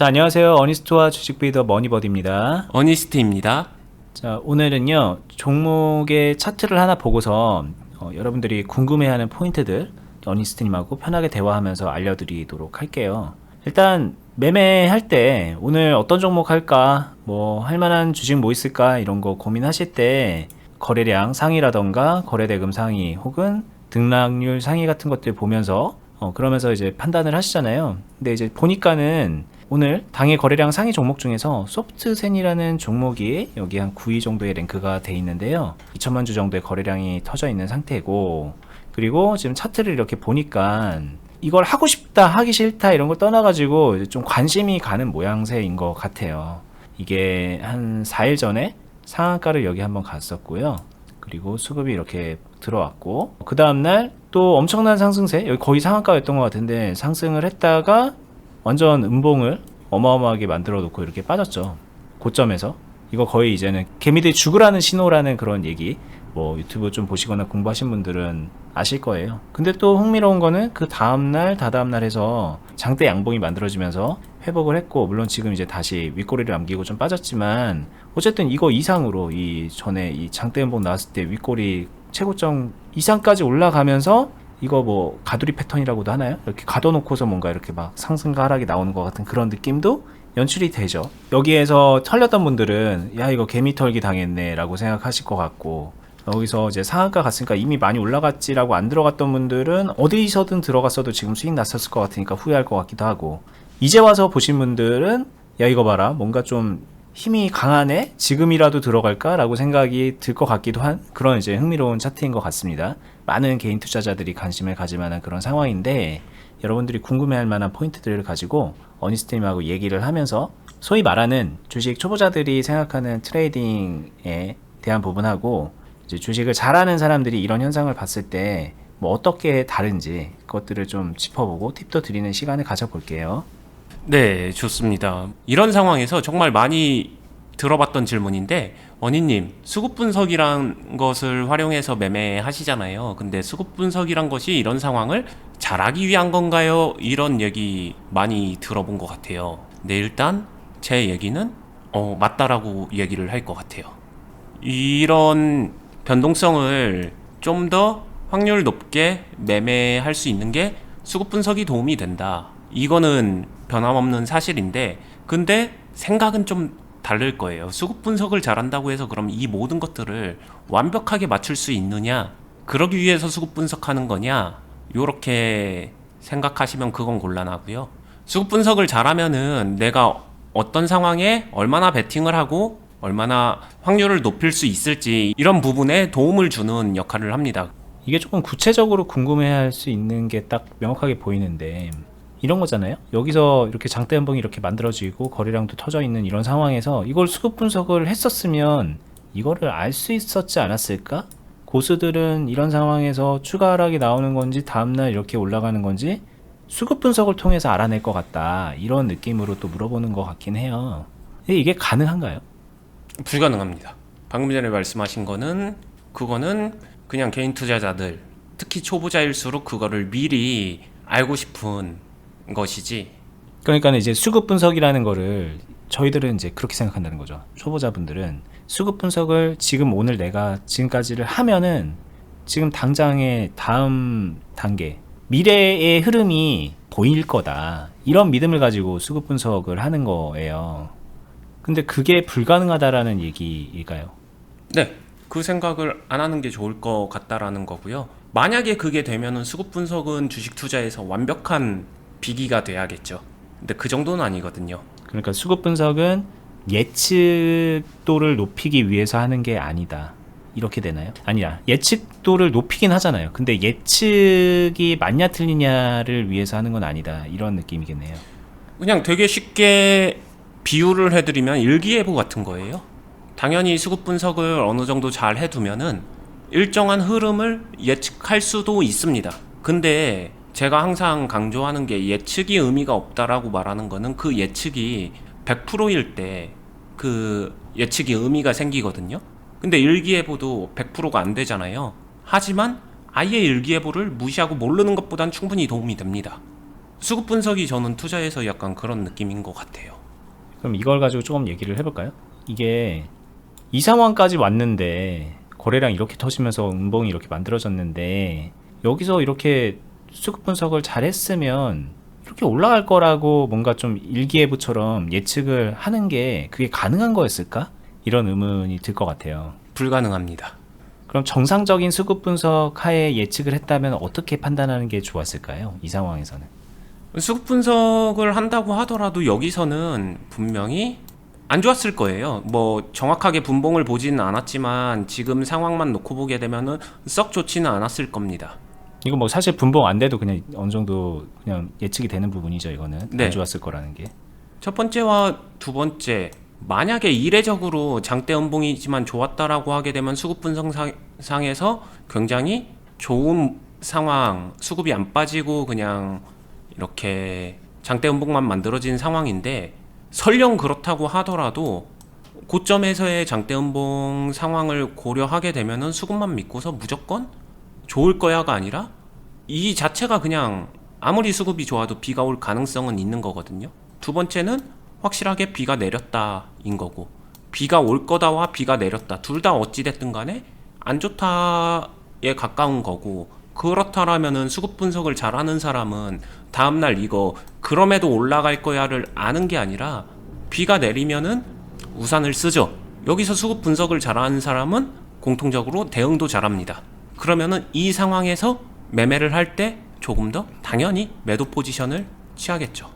자, 안녕하세요. 어니스트와 주식비더 머니버디입니다. 어니스트입니다. 자, 오늘은요, 종목의 차트를 하나 보고서 여러분들이 궁금해하는 포인트들 어니스트님하고 편하게 대화하면서 알려드리도록 할게요. 일단 매매할 때 오늘 어떤 종목 할까, 뭐 할만한 주식 뭐 있을까 이런 거 고민하실 때 거래량 상위라던가 거래대금 상위 혹은 등락률 상위 같은 것들 보면서 그러면서 이제 판단을 하시잖아요. 근데 이제 보니까는 오늘 당일 거래량 상위 종목 중에서 소프트센이라는 종목이 여기 한 9위 정도의 랭크가 돼 있는데요. 2천만 주 정도의 거래량이 터져 있는 상태고, 그리고 지금 차트를 이렇게 보니까 이걸 하고 싶다 하기 싫다 이런 걸 떠나가지고 좀 관심이 가는 모양새인 것 같아요. 이게 한 4일 전에 상한가를 여기 한번 갔었고요. 그리고 수급이 이렇게 들어왔고, 그 다음날 또 엄청난 상승세, 여기 거의 상한가였던 것 같은데 상승을 했다가 완전 음봉을 어마어마하게 만들어 놓고 이렇게 빠졌죠. 고점에서. 이거 거의 이제는 개미들이 죽으라는 신호라는 그런 얘기, 뭐 유튜브 좀 보시거나 공부하신 분들은 아실 거예요. 근데 또 흥미로운 거는 그 다음날 다다음날 해서 장대 양봉이 만들어지면서 회복을 했고, 물론 지금 이제 다시 윗꼬리를 남기고 좀 빠졌지만 어쨌든 이거 이상으로, 이 전에 이 장대 양봉 나왔을 때 윗꼬리 최고점 이상까지 올라가면서 이거 뭐 가두리 패턴이라고도 하나요? 이렇게 가둬놓고서 뭔가 이렇게 막 상승과 하락이 나오는 것 같은 그런 느낌도 연출이 되죠. 여기에서 털렸던 분들은 야 이거 개미 털기 당했네 라고 생각하실 것 같고, 여기서 이제 상한가 갔으니까 이미 많이 올라갔지라고 안 들어갔던 분들은 어디서든 들어갔어도 지금 수익 났었을 것 같으니까 후회할 것 같기도 하고, 이제 와서 보신 분들은 야 이거 봐라 뭔가 좀 힘이 강하네, 지금이라도 들어갈까 라고 생각이 들 것 같기도 한 그런 이제 흥미로운 차트인 것 같습니다. 많은 개인 투자자들이 관심을 가질 만한 그런 상황인데, 여러분들이 궁금해할 만한 포인트들을 가지고 어니스트님하고 얘기를 하면서 소위 말하는 주식 초보자들이 생각하는 트레이딩에 대한 부분하고, 이제 주식을 잘하는 사람들이 이런 현상을 봤을 때 뭐 어떻게 다른지 그것들을 좀 짚어보고 팁도 드리는 시간을 가져볼게요. 네, 좋습니다. 이런 상황에서 정말 많이 들어봤던 질문인데, 어니님, 수급 분석이란 것을 활용해서 매매하시잖아요. 근데 수급 분석이란 것이 이런 상황을 잘하기 위한 건가요? 이런 얘기 많이 들어본 것 같아요. 근데 일단 제 얘기는 맞다라고 얘기를 할 것 같아요. 이런 변동성을 좀 더 확률 높게 매매할 수 있는 게 수급 분석이 도움이 된다. 이거는 변함없는 사실인데, 근데 생각은 좀 다를 거예요. 수급 분석을 잘한다고 해서 그럼 이 모든 것들을 완벽하게 맞출 수 있느냐? 그러기 위해서 수급 분석하는 거냐? 요렇게 생각하시면 그건 곤란하고요. 수급 분석을 잘하면은 내가 어떤 상황에 얼마나 베팅을 하고 얼마나 확률을 높일 수 있을지 이런 부분에 도움을 주는 역할을 합니다. 이게 조금 구체적으로 궁금해할 수 있는 게 딱 명확하게 보이는데, 이런 거잖아요. 여기서 이렇게 장대 연봉이 이렇게 만들어지고 거래량도 터져 있는 이런 상황에서 이걸 수급 분석을 했었으면 이거를 알 수 있었지 않았을까? 고수들은 이런 상황에서 추가 하락이 나오는 건지 다음날 이렇게 올라가는 건지 수급 분석을 통해서 알아낼 것 같다, 이런 느낌으로 또 물어보는 것 같긴 해요. 근데 이게 가능한가요? 불가능합니다. 방금 전에 말씀하신 거는, 그거는 그냥 개인 투자자들, 특히 초보자일수록 그거를 미리 알고 싶은 것이지. 그러니까 이제 수급 분석이라는 거를 저희들은 이제 그렇게 생각한다는 거죠. 초보자분들은 수급 분석을 지금 오늘 내가 지금까지를 하면은 지금 당장의 다음 단계 미래의 흐름이 보일 거다, 이런 믿음을 가지고 수급 분석을 하는 거예요. 근데 그게 불가능하다라는 얘기일까요? 네, 그 생각을 안 하는 게 좋을 것 같다라는 거고요. 만약에 그게 되면은 수급 분석은 주식 투자에서 완벽한 비기가 돼야겠죠. 근데 그 정도는 아니거든요. 그러니까 수급 분석은 예측도를 높이기 위해서 하는 게 아니다, 이렇게 되나요? 아니야, 예측도를 높이긴 하잖아요. 근데 예측이 맞냐 틀리냐를 위해서 하는 건 아니다, 이런 느낌이겠네요. 그냥 되게 쉽게 비유를 해드리면 일기예보 같은 거예요. 당연히 수급 분석을 어느 정도 잘 해두면은 일정한 흐름을 예측할 수도 있습니다. 근데 제가 항상 강조하는 게, 예측이 의미가 없다라고 말하는 거는 그 예측이 100%일 때 그 예측이 의미가 생기거든요. 근데 일기예보도 100%가 안 되잖아요. 하지만 아예 일기예보를 무시하고 모르는 것보단 충분히 도움이 됩니다. 수급 분석이 저는 투자에서 약간 그런 느낌인 것 같아요. 그럼 이걸 가지고 조금 얘기를 해볼까요? 이게 이 상황까지 왔는데 거래량 이렇게 터지면서 음봉이 이렇게 만들어졌는데 여기서 이렇게 수급 분석을 잘했으면 이렇게 올라갈 거라고 뭔가 좀 일기예보처럼 예측을 하는 게 그게 가능한 거였을까? 이런 의문이 들 것 같아요. 불가능합니다. 그럼 정상적인 수급 분석 하에 예측을 했다면 어떻게 판단하는 게 좋았을까요? 이 상황에서는. 수급 분석을 한다고 하더라도 여기서는 분명히 안 좋았을 거예요. 뭐 정확하게 분봉을 보지는 않았지만 지금 상황만 놓고 보게 되면은 썩 좋지는 않았을 겁니다. 이거 뭐 사실 분봉 안 돼도 그냥 어느 정도 그냥 예측이 되는 부분이죠. 이거는 네. 안 좋았을 거라는 게. 첫 번째와 두 번째, 만약에 이례적으로 장대 음봉이지만 좋았다라고 하게 되면 수급 분석상에서 굉장히 좋은 상황, 수급이 안 빠지고 그냥 이렇게 장대 음봉만 만들어진 상황인데, 설령 그렇다고 하더라도 고점에서의 장대 음봉 상황을 고려하게 되면은 수급만 믿고서 무조건 좋을 거야가 아니라 이 자체가 그냥 아무리 수급이 좋아도 비가 올 가능성은 있는 거거든요. 두 번째는 확실하게 비가 내렸다인 거고, 비가 올 거다와 비가 내렸다 둘 다 어찌됐든 간에 안 좋다에 가까운 거고, 그렇다라면은 수급 분석을 잘하는 사람은 다음날 이거 그럼에도 올라갈 거야를 아는 게 아니라 비가 내리면은 우산을 쓰죠. 여기서 수급 분석을 잘하는 사람은 공통적으로 대응도 잘합니다. 그러면은 이 상황에서 매매를 할 때 조금 더 당연히 매도 포지션을 취하겠죠.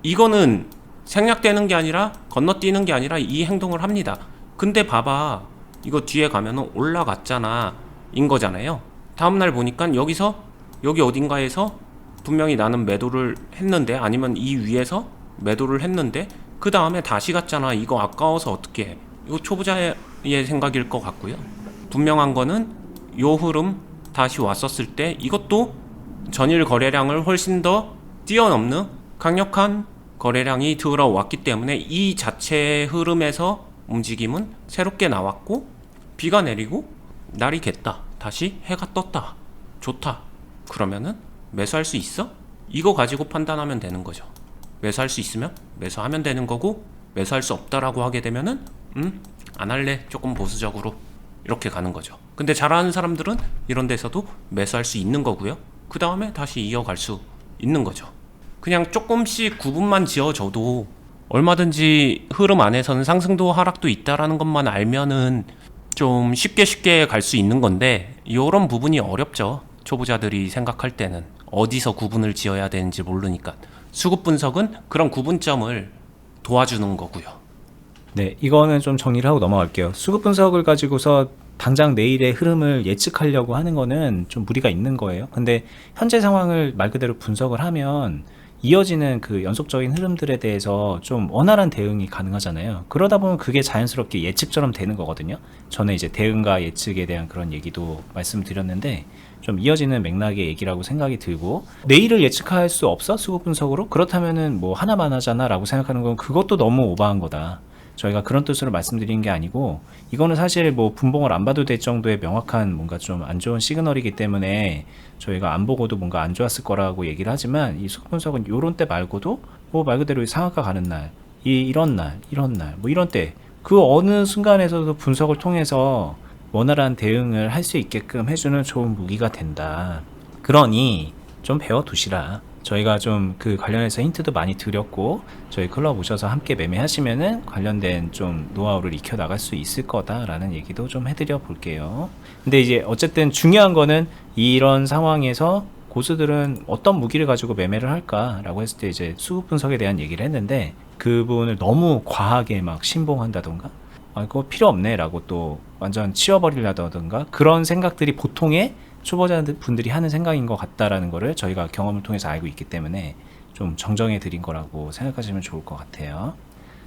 이거는 생략되는 게 아니라 건너뛰는 게 아니라 이 행동을 합니다. 근데 봐봐, 이거 뒤에 가면은 올라갔잖아 인 거잖아요. 다음날 보니까 여기서 여기 어딘가에서 분명히 나는 매도를 했는데, 아니면 이 위에서 매도를 했는데 그 다음에 다시 갔잖아. 이거 아까워서 어떻게 해. 이거 초보자의 생각일 것 같고요. 분명한 거는 요 흐름 다시 왔었을 때 이것도 전일 거래량을 훨씬 더 뛰어넘는 강력한 거래량이 들어왔기 때문에 이 자체의 흐름에서 움직임은 새롭게 나왔고, 비가 내리고 날이 겠다, 다시 해가 떴다, 좋다, 그러면은 매수할 수 있어? 이거 가지고 판단하면 되는 거죠. 매수할 수 있으면 매수하면 되는 거고, 매수할 수 없다라고 하게 되면은 안 할래, 조금 보수적으로, 이렇게 가는 거죠. 근데 잘하는 사람들은 이런 데서도 매수할 수 있는 거고요. 그 다음에 다시 이어갈 수 있는 거죠. 그냥 조금씩 구분만 지어줘도 얼마든지 흐름 안에서는 상승도 하락도 있다라는 것만 알면은 좀 쉽게 갈 수 있는 건데, 이런 부분이 어렵죠. 초보자들이 생각할 때는 어디서 구분을 지어야 되는지 모르니까. 수급 분석은 그런 구분점을 도와주는 거고요. 네, 이거는 좀 정리를 하고 넘어갈게요. 수급 분석을 가지고서 당장 내일의 흐름을 예측하려고 하는 거는 좀 무리가 있는 거예요. 근데 현재 상황을 말 그대로 분석을 하면 이어지는 그 연속적인 흐름들에 대해서 좀 원활한 대응이 가능하잖아요. 그러다 보면 그게 자연스럽게 예측처럼 되는 거거든요. 전에 이제 대응과 예측에 대한 그런 얘기도 말씀드렸는데, 좀 이어지는 맥락의 얘기라고 생각이 들고, 내일을 예측할 수 없어? 수급 분석으로? 그렇다면은 뭐 하나만 하잖아 라고 생각하는 건 그것도 너무 오버한 거다. 저희가 그런 뜻으로 말씀드린 게 아니고, 이거는 사실 뭐 분봉을 안 봐도 될 정도의 명확한 뭔가 좀 안 좋은 시그널이기 때문에 저희가 안 보고도 뭔가 안 좋았을 거라고 얘기를 하지만, 이 수급 분석은 요런 때 말고도 뭐 말 그대로 상한가 가는 날, 이런 날 뭐 이런 때 그 어느 순간에서도 분석을 통해서 원활한 대응을 할 수 있게끔 해주는 좋은 무기가 된다. 그러니 좀 배워두시라. 저희가 좀 그 관련해서 힌트도 많이 드렸고, 저희 클럽 오셔서 함께 매매하시면은 관련된 좀 노하우를 익혀 나갈 수 있을 거다라는 얘기도 좀 해드려 볼게요. 근데 이제 어쨌든 중요한 거는 이런 상황에서 고수들은 어떤 무기를 가지고 매매를 할까라고 했을 때 이제 수급 분석에 대한 얘기를 했는데, 그 부분을 너무 과하게 막 신봉한다던가, 아 그거 필요 없네 라고 또 완전 치워버리려다던가, 그런 생각들이 보통의 초보자분들이 하는 생각인 것 같다라는 거를 저희가 경험을 통해서 알고 있기 때문에 좀 정정해 드린 거라고 생각하시면 좋을 것 같아요.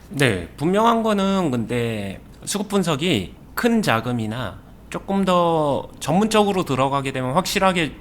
네, 분명한 거는 근데 수급 분석이 큰 자금이나 조금 더 전문적으로 들어가게 되면 확실하게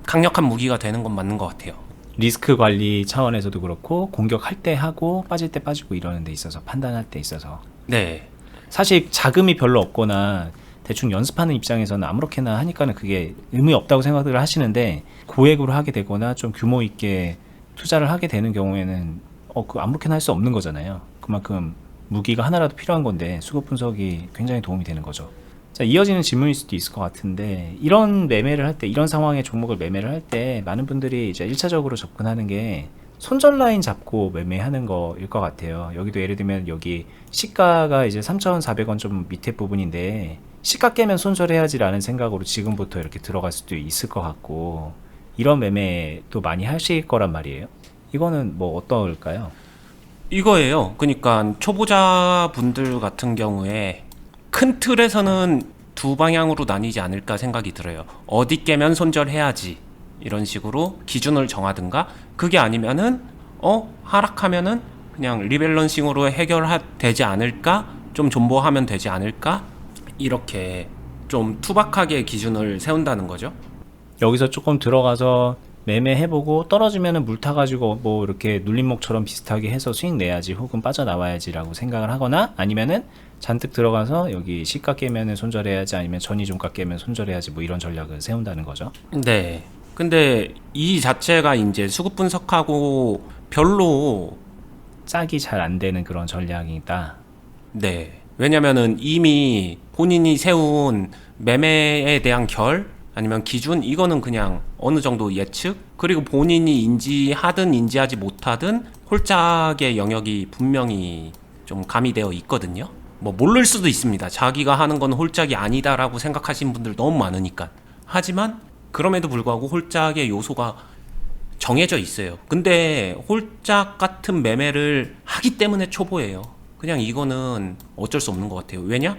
강력한 무기가 되는 건 맞는 것 같아요. 리스크 관리 차원에서도 그렇고, 공격할 때 하고 빠질 때 빠지고 이러는 데 있어서, 판단할 때 있어서 네, 사실 자금이 별로 없거나 대충 연습하는 입장에서는 아무렇게나 하니까는 그게 의미 없다고 생각을 하시는데, 고액으로 하게 되거나 좀 규모 있게 투자를 하게 되는 경우에는 그 아무렇게나 할 수 없는 거잖아요. 그만큼 무기가 하나라도 필요한 건데 수급 분석이 굉장히 도움이 되는 거죠. 자, 이어지는 질문일 수도 있을 것 같은데, 이런 매매를 할 때, 이런 상황의 종목을 매매를 할 때 많은 분들이 이제 1차적으로 접근하는 게 손절 라인 잡고 매매하는 거일 것 같아요. 여기도 예를 들면 여기 시가가 이제 3,400원 좀 밑에 부분인데 시가 깨면 손절해야지라는 생각으로 지금부터 이렇게 들어갈 수도 있을 것 같고, 이런 매매도 많이 하실 거란 말이에요. 이거는 뭐 어떨까요? 이거예요. 그러니까 초보자 분들 같은 경우에 큰 틀에서는 두 방향으로 나뉘지 않을까 생각이 들어요. 어디 깨면 손절해야지 이런 식으로 기준을 정하든가, 그게 아니면은 하락하면은 그냥 리밸런싱으로 해결되지 않을까, 좀 존버하면 되지 않을까, 이렇게 좀 투박하게 기준을 세운다는 거죠. 여기서 조금 들어가서 매매해보고 떨어지면은 물 타가지고 뭐 이렇게 눌림목처럼 비슷하게 해서 수익 내야지, 혹은 빠져나와야지라고 생각을 하거나, 아니면은 잔뜩 들어가서 여기 시가 깨면은 손절해야지, 아니면 전이종가 깨면 손절해야지, 뭐 이런 전략을 세운다는 거죠. 네. 근데 이 자체가 이제 수급 분석하고 별로, 짝이 잘 안 되는 그런 전략이다. 네. 왜냐면은 이미 본인이 세운 매매에 대한 결, 아니면 기준, 이거는 그냥 어느 정도 예측, 그리고 본인이 인지하든 인지하지 못하든 홀짝의 영역이 분명히 좀 가미되어 있거든요. 뭐 모를 수도 있습니다. 자기가 하는 건 홀짝이 아니다라고 생각하시는 분들 너무 많으니까. 하지만 그럼에도 불구하고 홀짝의 요소가 정해져 있어요. 근데 홀짝 같은 매매를 하기 때문에 초보예요. 그냥 이거는 어쩔 수 없는 것 같아요. 왜냐?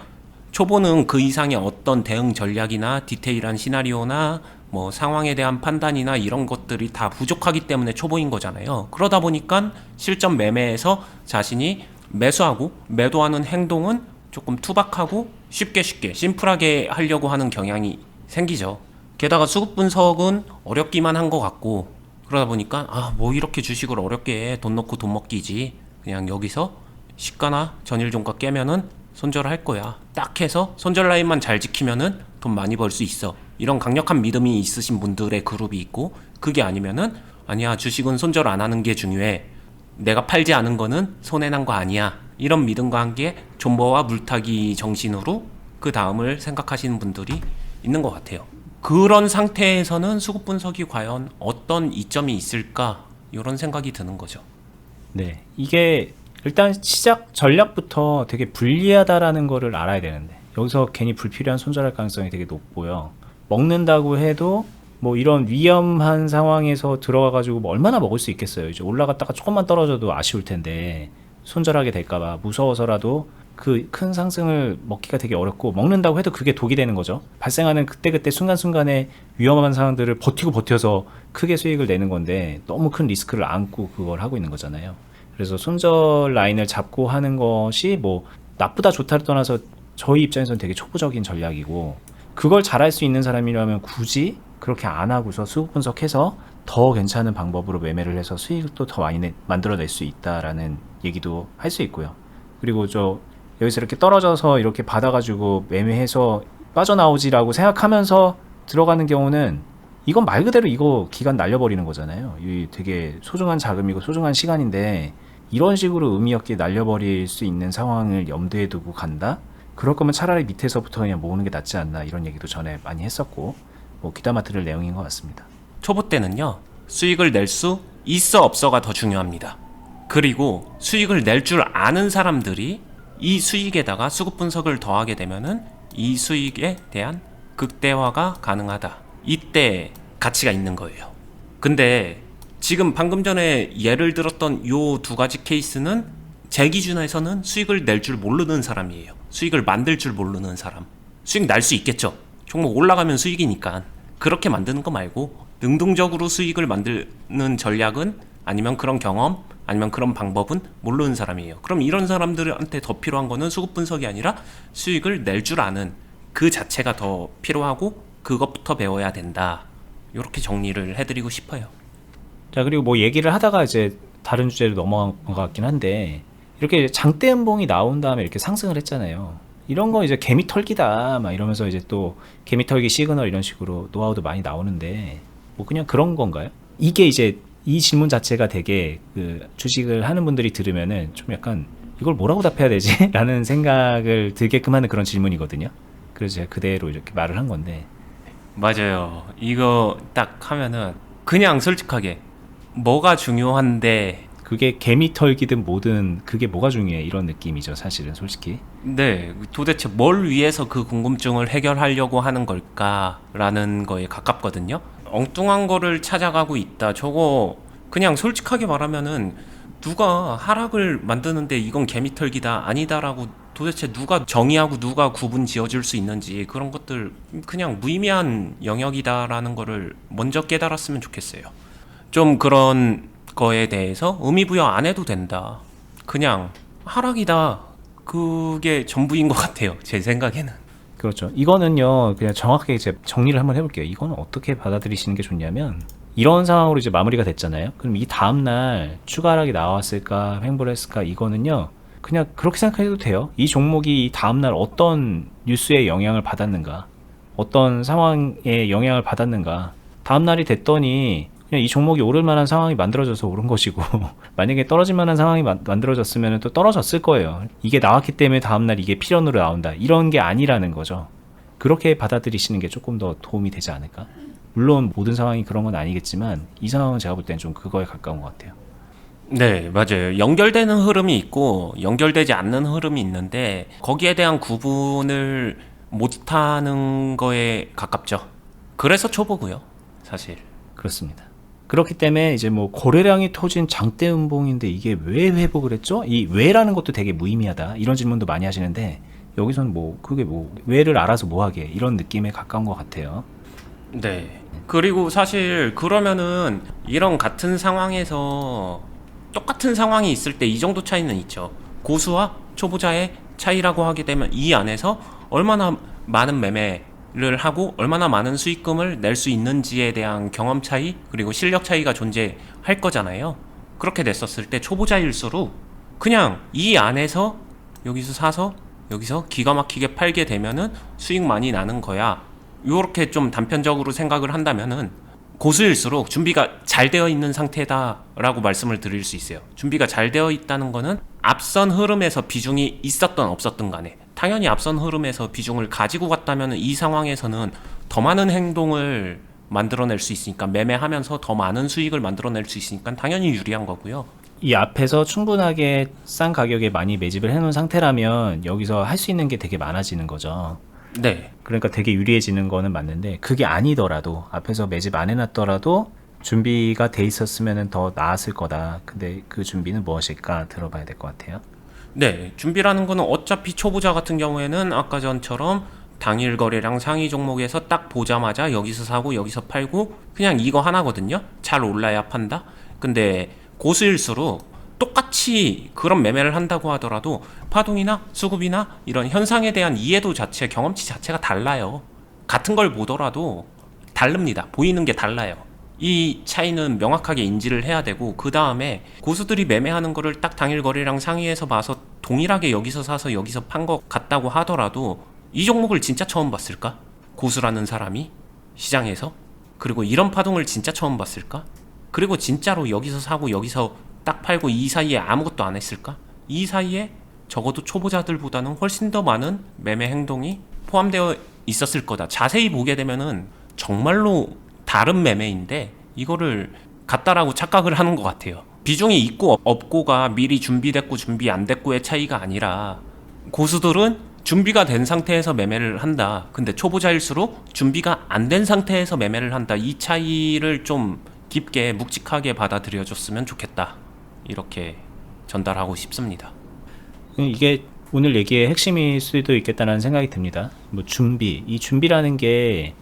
초보는 그 이상의 어떤 대응 전략이나 디테일한 시나리오나 뭐 상황에 대한 판단이나 이런 것들이 다 부족하기 때문에 초보인 거잖아요. 그러다 보니까 실전 매매에서 자신이 매수하고 매도하는 행동은 조금 투박하고 쉽게 심플하게 하려고 하는 경향이 생기죠. 게다가 수급 분석은 어렵기만 한 것 같고, 그러다 보니까 뭐 이렇게 주식을 어렵게 해, 돈 넣고 돈 먹기지, 그냥 여기서 시가나 전일 종가 깨면은 손절할 거야, 딱 해서 손절 라인만 잘 지키면은 돈 많이 벌 수 있어, 이런 강력한 믿음이 있으신 분들의 그룹이 있고, 그게 아니면은 아니야, 주식은 손절 안 하는 게 중요해, 내가 팔지 않은 거는 손해난 거 아니야, 이런 믿음과 함께 존버와 물타기 정신으로 그 다음을 생각하시는 분들이 있는 것 같아요. 그런 상태에서는 수급 분석이 과연 어떤 이점이 있을까, 이런 생각이 드는 거죠. 네, 이게 일단 시작 전략부터 되게 불리하다라는 거를 알아야 되는데, 여기서 괜히 불필요한 손절할 가능성이 되게 높고요. 먹는다고 해도 뭐 이런 위험한 상황에서 들어가가지고 뭐 얼마나 먹을 수 있겠어요. 이제 올라갔다가 조금만 떨어져도 아쉬울 텐데 손절하게 될까봐 무서워서라도 그 큰 상승을 먹기가 되게 어렵고, 먹는다고 해도 그게 독이 되는 거죠. 발생하는 그때그때 순간순간에 위험한 상황들을 버텨서 크게 수익을 내는 건데, 너무 큰 리스크를 안고 그걸 하고 있는 거잖아요. 그래서 손절 라인을 잡고 하는 것이 뭐 나쁘다 좋다를 떠나서 저희 입장에서는 되게 초보적인 전략이고, 그걸 잘할 수 있는 사람이라면 굳이 그렇게 안 하고서 수급 분석해서 더 괜찮은 방법으로 매매를 해서 수익도 더 많이 만들어낼 수 있다라는 얘기도 할 수 있고요. 그리고 여기서 이렇게 떨어져서 이렇게 받아가지고 매매해서 빠져나오지라고 생각하면서 들어가는 경우는, 이건 말 그대로 이거 기간 날려버리는 거잖아요. 이 되게 소중한 자금이고 소중한 시간인데 이런 식으로 의미 없게 날려버릴 수 있는 상황을 염두에 두고 간다? 그럴 거면 차라리 밑에서부터 그냥 모으는 게 낫지 않나, 이런 얘기도 전에 많이 했었고, 뭐 귀담아 들을 내용인 것 같습니다. 초보 때는요, 수익을 낼 수 있어 없어가 더 중요합니다. 그리고 수익을 낼 줄 아는 사람들이 이 수익에다가 수급 분석을 더하게 되면은 이 수익에 대한 극대화가 가능하다, 이때 가치가 있는 거예요. 근데 지금 방금 전에 예를 들었던 요 두 가지 케이스는 제 기준에서는 수익을 낼 줄 모르는 사람이에요. 수익을 만들 줄 모르는 사람. 수익 날 수 있겠죠. 종목 올라가면 수익이니까. 그렇게 만드는 거 말고 능동적으로 수익을 만드는 전략은, 아니면 그런 경험, 아니면 그런 방법은 모르는 사람이에요. 그럼 이런 사람들한테 더 필요한 거는 수급 분석이 아니라 수익을 낼 줄 아는 그 자체가 더 필요하고, 그것부터 배워야 된다, 이렇게 정리를 해드리고 싶어요. 자, 그리고 뭐 얘기를 하다가 이제 다른 주제로 넘어간 것 같긴 한데, 이렇게 장대 음봉이 나온 다음에 이렇게 상승을 했잖아요. 이런 거 이제 개미 털기다 막 이러면서 이제 또 개미 털기 시그널 이런 식으로 노하우도 많이 나오는데, 뭐 그냥 그런 건가요? 이게 이제 이 질문 자체가 되게 그 주식을 하는 분들이 들으면은 좀 약간 이걸 뭐라고 답해야 되지? 라는 생각을 들게끔 하는 그런 질문이거든요. 그래서 제가 그대로 이렇게 말을 한 건데. 맞아요. 이거 딱 하면은 그냥 솔직하게 뭐가 중요한데 그게 개미 털기든 뭐든 그게 뭐가 중요해 이런 느낌이죠 사실은 솔직히. 네, 도대체 뭘 위해서 그 궁금증을 해결하려고 하는 걸까라는 거에 가깝거든요. 엉뚱한 거를 찾아가고 있다. 저거 그냥 솔직하게 말하면은 누가 하락을 만드는데 이건 개미털기다 아니다라고 도대체 누가 정의하고 누가 구분 지어줄 수 있는지 그런 것들 그냥 무의미한 영역이다라는 거를 먼저 깨달았으면 좋겠어요. 좀 그런 거에 대해서 의미부여 안 해도 된다. 그냥 하락이다. 그게 전부인 것 같아요. 제 생각에는. 그렇죠. 이거는요 그냥 정확하게 이제 정리를 한번 해볼게요. 이거는 어떻게 받아들이시는 게 좋냐면 이런 상황으로 이제 마무리가 됐잖아요. 그럼 이 다음날 추가 하락이 나왔을까 횡보를 했을까 이거는요 그냥 그렇게 생각해도 돼요. 이 종목이 이 다음날 어떤 뉴스에 영향을 받았는가, 어떤 상황에 영향을 받았는가. 다음날이 됐더니 그냥 이 종목이 오를 만한 상황이 만들어져서 오른 것이고 만약에 떨어질 만한 상황이 만들어졌으면 또 떨어졌을 거예요. 이게 나왔기 때문에 다음날 이게 필연으로 나온다 이런 게 아니라는 거죠. 그렇게 받아들이시는 게 조금 더 도움이 되지 않을까. 물론 모든 상황이 그런 건 아니겠지만 이 상황은 제가 볼 때는 좀 그거에 가까운 것 같아요. 네, 맞아요. 연결되는 흐름이 있고 연결되지 않는 흐름이 있는데 거기에 대한 구분을 못하는 거에 가깝죠. 그래서 초보고요, 사실. 그렇습니다. 그렇기 때문에 이제 뭐 거래량이 터진 장대 음봉인데 이게 왜 회복을 했죠? 이 왜라는 것도 되게 무의미하다 이런 질문도 많이 하시는데 여기서는 뭐 그게 뭐 왜를 알아서 뭐하게 이런 느낌에 가까운 것 같아요. 네. 그리고 사실 그러면은 이런 같은 상황에서 똑같은 상황이 있을 때 이 정도 차이는 있죠. 고수와 초보자의 차이라고 하게 되면 이 안에서 얼마나 많은 매매를 하고 얼마나 많은 수익금을 낼 수 있는지에 대한 경험 차이 그리고 실력 차이가 존재할 거잖아요. 그렇게 됐었을 때 초보자일수록 그냥 이 안에서 여기서 사서 여기서 기가 막히게 팔게 되면은 수익 많이 나는 거야. 요렇게 좀 단편적으로 생각을 한다면은 고수일수록 준비가 잘 되어 있는 상태다라고 말씀을 드릴 수 있어요. 준비가 잘 되어 있다는 거는 앞선 흐름에서 비중이 있었던 없었던 간에 당연히 앞선 흐름에서 비중을 가지고 갔다면 이 상황에서는 더 많은 행동을 만들어낼 수 있으니까 매매하면서 더 많은 수익을 만들어낼 수 있으니까 당연히 유리한 거고요. 이 앞에서 충분하게 싼 가격에 많이 매집을 해놓은 상태라면 여기서 할 수 있는 게 되게 많아지는 거죠. 네. 그러니까 되게 유리해지는 거는 맞는데 그게 아니더라도 앞에서 매집 안 해놨더라도 준비가 돼 있었으면 더 나았을 거다. 근데 그 준비는 무엇일까 들어봐야 될 것 같아요. 네, 준비라는 거는 어차피 초보자 같은 경우에는 아까 전처럼 당일 거래량 상위 종목에서 딱 보자마자 여기서 사고 여기서 팔고 그냥 이거 하나거든요. 잘 올라야 판다. 근데 고수일수록 똑같이 그런 매매를 한다고 하더라도 파동이나 수급이나 이런 현상에 대한 이해도 자체, 경험치 자체가 달라요. 같은 걸 보더라도 다릅니다. 보이는 게 달라요. 이 차이는 명확하게 인지를 해야 되고 그 다음에 고수들이 매매하는 거를 딱 당일 거래량 상위에서 봐서 동일하게 여기서 사서 여기서 판 것 같다고 하더라도 이 종목을 진짜 처음 봤을까? 고수라는 사람이 시장에서? 그리고 이런 파동을 진짜 처음 봤을까? 그리고 진짜로 여기서 사고 여기서 딱 팔고 이 사이에 아무것도 안 했을까? 이 사이에 적어도 초보자들보다는 훨씬 더 많은 매매 행동이 포함되어 있었을 거다. 자세히 보게 되면은 정말로 다른 매매인데 이거를 같다라고 착각을 하는 것 같아요. 비중이 있고 없고가 미리 준비됐고 준비 안 됐고의 차이가 아니라 고수들은 준비가 된 상태에서 매매를 한다. 근데 초보자일수록 준비가 안 된 상태에서 매매를 한다. 이 차이를 좀 깊게 묵직하게 받아들여줬으면 좋겠다. 이렇게 전달하고 싶습니다. 이게 오늘 얘기의 핵심일 수도 있겠다는 생각이 듭니다. 뭐 준비, 이 준비라는 게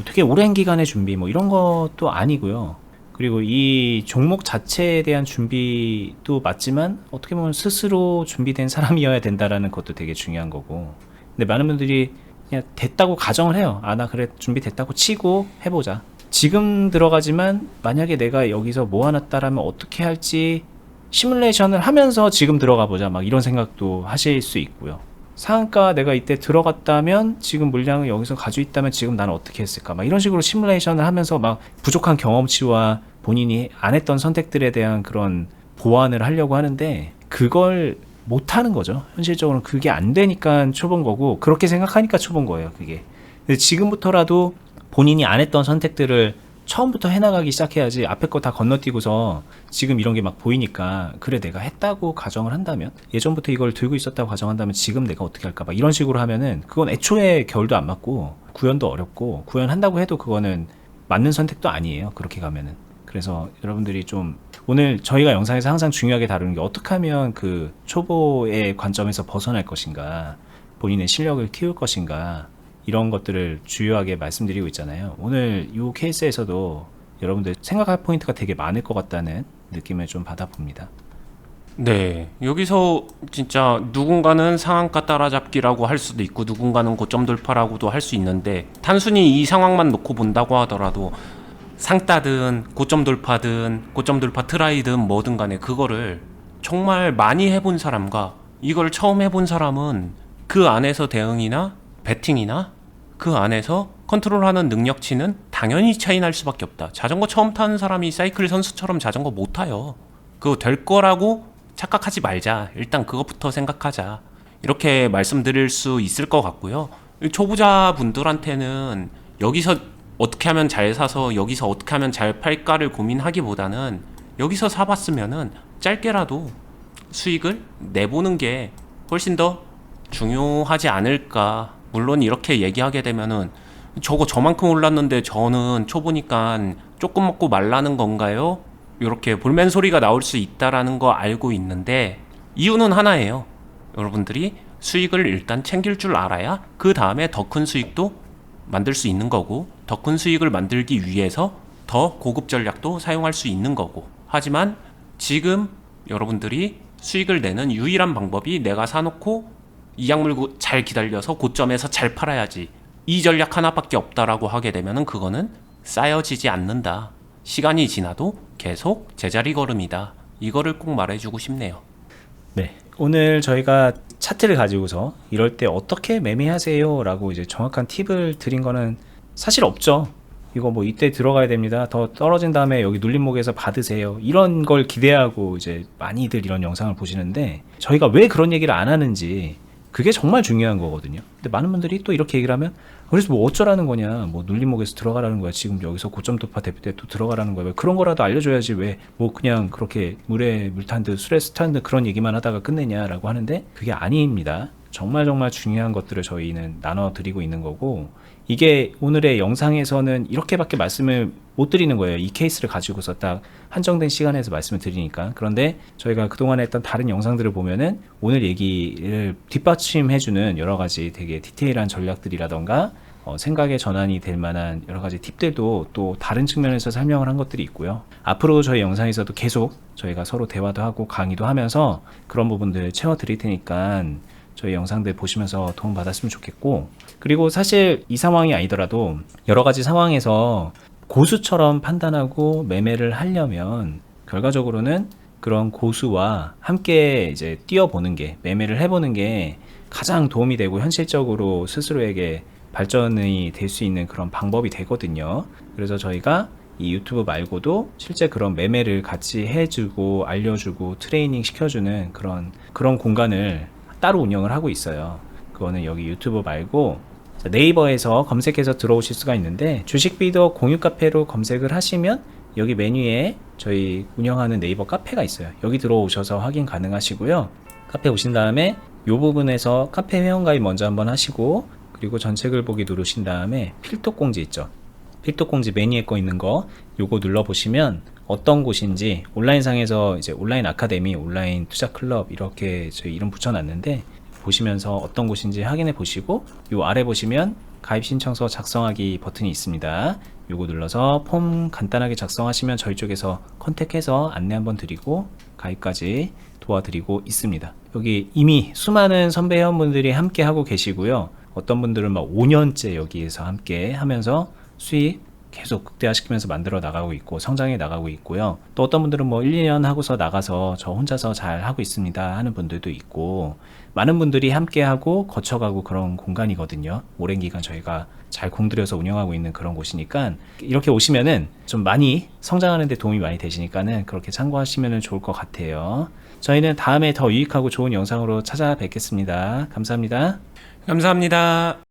되게 오랜 기간의 준비 뭐 이런 것도 아니고요. 그리고 이 종목 자체에 대한 준비도 맞지만 어떻게 보면 스스로 준비된 사람이어야 된다라는 것도 되게 중요한 거고. 근데 많은 분들이 그냥 됐다고 가정을 해요. 아, 나 그래 준비됐다고 치고 해보자. 지금 들어가지만 만약에 내가 여기서 모아놨다라면 어떻게 할지 시뮬레이션을 하면서 지금 들어가 보자 막 이런 생각도 하실 수 있고요. 상한가 내가 이때 들어갔다면 지금 물량을 여기서 가지고 있다면 지금 나는 어떻게 했을까 막 이런 식으로 시뮬레이션을 하면서 막 부족한 경험치와 본인이 안 했던 선택들에 대한 그런 보완을 하려고 하는데 그걸 못 하는 거죠. 현실적으로는 그게 안 되니까 초본 거고 그렇게 생각하니까 초본 거예요. 그게. 근데 지금부터라도 본인이 안 했던 선택들을 처음부터 해나가기 시작해야지 앞에 거 다 건너뛰고서 지금 이런 게 막 보이니까 그래 내가 했다고 가정을 한다면 예전부터 이걸 들고 있었다고 가정한다면 지금 내가 어떻게 할까 막 이런 식으로 하면은 그건 애초에 결도 안 맞고 구현도 어렵고 구현한다고 해도 그거는 맞는 선택도 아니에요. 그렇게 가면은. 그래서 여러분들이 좀 오늘 저희가 영상에서 항상 중요하게 다루는 게 어떻게 하면 그 초보의 관점에서 벗어날 것인가 본인의 실력을 키울 것인가 이런 것들을 주요하게 말씀드리고 있잖아요. 오늘 이 케이스에서도 여러분들 생각할 포인트가 되게 많을 것 같다는 느낌을 좀 받아봅니다. 네, 여기서 진짜 누군가는 상한가 따라잡기라고 할 수도 있고 누군가는 고점 돌파라고도 할 수 있는데 단순히 이 상황만 놓고 본다고 하더라도 상따든 고점 돌파든 고점 돌파 트라이든 뭐든 간에 그거를 정말 많이 해본 사람과 이걸 처음 해본 사람은 그 안에서 대응이나 배팅이나 그 안에서 컨트롤하는 능력치는 당연히 차이 날 수밖에 없다. 자전거 처음 타는 사람이 사이클 선수처럼 자전거 못 타요. 그거 될 거라고 착각하지 말자. 일단 그것부터 생각하자. 이렇게 말씀드릴 수 있을 것 같고요. 초보자 분들한테는 여기서 어떻게 하면 잘 사서 여기서 어떻게 하면 잘 팔까를 고민하기보다는 여기서 사봤으면은 짧게라도 수익을 내보는 게 훨씬 더 중요하지 않을까. 물론 이렇게 얘기하게 되면은 저거 저만큼 올랐는데 저는 초보니까 조금 먹고 말라는 건가요? 이렇게 볼멘 소리가 나올 수 있다라는 거 알고 있는데 이유는 하나예요. 여러분들이 수익을 일단 챙길 줄 알아야 그 다음에 더 큰 수익도 만들 수 있는 거고 더 큰 수익을 만들기 위해서 더 고급 전략도 사용할 수 있는 거고 하지만 지금 여러분들이 수익을 내는 유일한 방법이 내가 사놓고 이 약물 잘 기다려서 고점에서 잘 팔아야지 이 전략 하나밖에 없다라고 하게 되면은 그거는 쌓여지지 않는다. 시간이 지나도 계속 제자리 걸음이다. 이거를 꼭 말해주고 싶네요. 네. 오늘 저희가 차트를 가지고서 이럴 때 어떻게 매매하세요 라고 이제 정확한 팁을 드린 거는 사실 없죠. 이거 뭐 이때 들어가야 됩니다. 더 떨어진 다음에 여기 눌림목에서 받으세요. 이런 걸 기대하고 이제 많이들 이런 영상을 보시는데 저희가 왜 그런 얘기를 안 하는지 그게 정말 중요한 거거든요. 근데 많은 분들이 또 이렇게 얘기를 하면 그래서 뭐 어쩌라는 거냐, 뭐 눌림목에서 들어가라는 거야, 지금 여기서 고점 돌파 대비 때 또 들어가라는 거야, 왜 그런 거라도 알려줘야지 왜 뭐 그냥 그렇게 물에 물 탄 듯 술에 술 탄 듯 그런 얘기만 하다가 끝내냐라고 하는데 그게 아닙니다. 정말 정말 중요한 것들을 저희는 나눠드리고 있는 거고 이게 오늘의 영상에서는 이렇게밖에 말씀을 못 드리는 거예요. 이 케이스를 가지고서 딱 한정된 시간에서 말씀을 드리니까. 그런데 저희가 그동안 했던 다른 영상들을 보면은 오늘 얘기를 뒷받침해주는 여러 가지 되게 디테일한 전략들이라던가 생각의 전환이 될 만한 여러 가지 팁들도 또 다른 측면에서 설명을 한 것들이 있고요. 앞으로 저희 영상에서도 계속 저희가 서로 대화도 하고 강의도 하면서 그런 부분들 채워드릴 테니까 저희 영상들 보시면서 도움 받았으면 좋겠고 그리고 사실 이 상황이 아니더라도 여러 가지 상황에서 고수처럼 판단하고 매매를 하려면 결과적으로는 그런 고수와 함께 이제 뛰어보는 게 매매를 해보는 게 가장 도움이 되고 현실적으로 스스로에게 발전이 될 수 있는 그런 방법이 되거든요. 그래서 저희가 이 유튜브 말고도 실제 그런 매매를 같이 해주고 알려주고 트레이닝 시켜주는 그런 공간을 따로 운영을 하고 있어요. 그거는 여기 유튜브 말고 네이버에서 검색해서 들어오실 수가 있는데 주식비더 공유카페로 검색을 하시면 여기 메뉴에 저희 운영하는 네이버 카페가 있어요. 여기 들어오셔서 확인 가능하시고요. 카페 오신 다음에 이 부분에서 카페 회원가입 먼저 한번 하시고 그리고 전체 글 보기 누르신 다음에 필독공지 있죠. 필독공지 메뉴에 거 있는 거 요거 눌러보시면 어떤 곳인지 온라인상에서 이제 온라인 아카데미, 온라인 투자 클럽 이렇게 저희 이름 붙여놨는데 보시면서 어떤 곳인지 확인해 보시고 요 아래 보시면 가입 신청서 작성하기 버튼이 있습니다. 요거 눌러서 폼 간단하게 작성하시면 저희 쪽에서 컨택해서 안내 한번 드리고 가입까지 도와드리고 있습니다. 여기 이미 수많은 선배 회원분들이 함께 하고 계시고요. 어떤 분들은 막 5년째 여기에서 함께 하면서 수익 계속 극대화시키면서 만들어 나가고 있고 성장해 나가고 있고요. 또 어떤 분들은 뭐 1, 2년 하고서 나가서 저 혼자서 잘 하고 있습니다 하는 분들도 있고, 많은 분들이 함께하고 거쳐가고 그런 공간이거든요. 오랜 기간 저희가 잘 공들여서 운영하고 있는 그런 곳이니까 이렇게 오시면은 좀 많이 성장하는 데 도움이 많이 되시니까는 그렇게 참고하시면 좋을 것 같아요. 저희는 다음에 더 유익하고 좋은 영상으로 찾아뵙겠습니다. 감사합니다. 감사합니다.